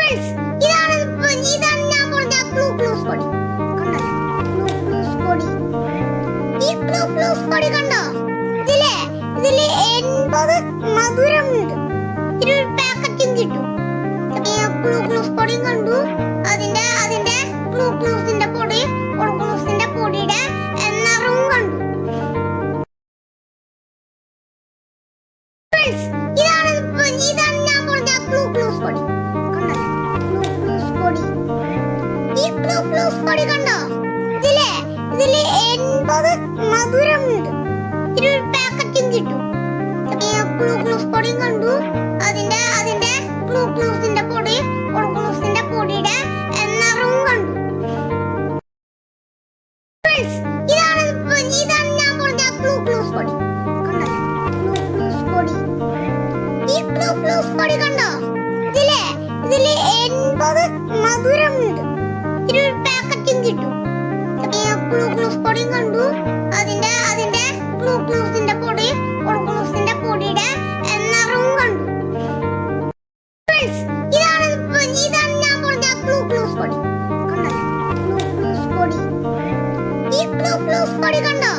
Friends, ഇതാണ് ഞാൻ പറഞ്ഞ ഗ്ലൂക്കോസ് പൊടി. കണ്ടോ? ഗ്ലൂക്കോസ് പൊടി. ഈ ഗ്ലൂക്കോസ് പൊടി കണ്ടോ? ഇതില് 80 മധുരമുണ്ട്. ഒരു പാക്കറ്റും കിട്ടും. ഗ്ലൂക്കോസ് പൊടി കണ്ടു. അതിന്റെ ഗ്ലൂക്കോസിന്റെ പൊടിയുടെ നിറവും കണ്ടു. ഫ്രണ്ട്സ്, ഇതാണ് ഞാൻ പറഞ്ഞ ഗ്ലൂക്കോസ് പൊടി. കണ്ടോ? ഗ്ലൂക്കോസ് പൊടി. ഈ ഗ്ലൂക്കോസ് പൊടി കണ്ടോ? ഇതില് 80 മധുരമുണ്ട്. ഒരു പാക്കറ്റും കിട്ടും. ഗ്ലൂക്കോസ് പൊടി കണ്ടു. അതിന്റെ ഗ്ലൂക്കോസിന്റെ പൊടിയുടെ നിറവും കണ്ടു. ഫ്രണ്ട്സ്, ഇതാണ് ഞാൻ പറഞ്ഞ ഗ്ലൂക്കോസ് പൊടി. കണ്ടോ? ഗ്ലൂക്കോസ് പൊടി. ഈ ഗ്ലൂക്കോസ് പൊടി കണ്ടോ? ഇതില് 80 മധുരമുണ്ട്. ഒരു പാക്കറ്റും കിട്ടും. ഗ്ലൂക്കോസ് പൊടി കണ്ടു. അതിന്റെ ഗ്ലൂക്കോസിന്റെ പൊടിയുടെ നിറവും കണ്ടു. ഫ്രണ്ട്സ്, ഇതാണ് ഞാൻ പറഞ്ഞ ഗ്ലൂക്കോസ് പൊടി. കണ്ടോ? ഗ്ലൂക്കോസ് പൊടി. ഈ ഗ്ലൂക്കോസ് പൊടി കണ്ടോ?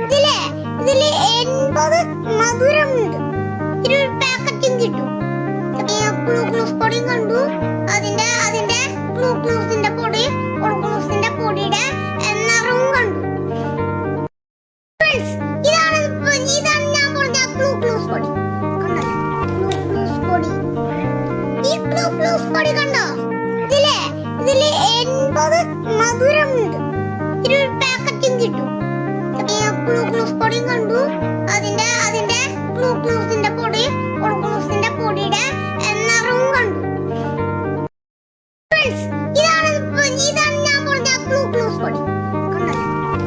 ഇതില് 80 മധുരമുണ്ട്. ഒരു പാക്കറ്റും കിട്ടും. ഗ്ലൂക്കോസ് പൊടി കണ്ടു. അതിന്റെ ഗ്ലൂക്കോസിന്റെ പൊടിയുടെ നിറവും കണ്ടു. ഫ്രണ്ട്സ്, ഇതാണ് ഞാൻ പറഞ്ഞ ഗ്ലൂക്കോസ് പൊടി. കണ്ടോ? ഗ്ലൂക്കോസ് പൊടി. ഈ ഗ്ലൂക്കോസ് പൊടി കണ്ടോ? ഇതില് 80 മധുരമുണ്ട്. ഒരു പാക്കറ്റും കിട്ടും. ഗ്ലൂക്കോസ് പൊടി കണ്ടു. അതിന്റെ ഗ്ലൂക്കോസിന്റെ പൊടിയുടെ നിറവും കണ്ടു. ഫ്രണ്ട്സ്, ഇതാണ് ഞാൻ പറഞ്ഞ ഗ്ലൂക്കോസ് പൊടി. കണ്ടോ?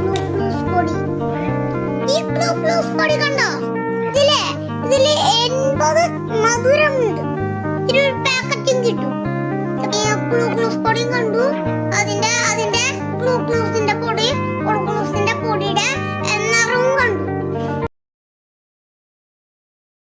ഗ്ലൂക്കോസ് പൊടി. ഈ ഗ്ലൂക്കോസ് പൊടി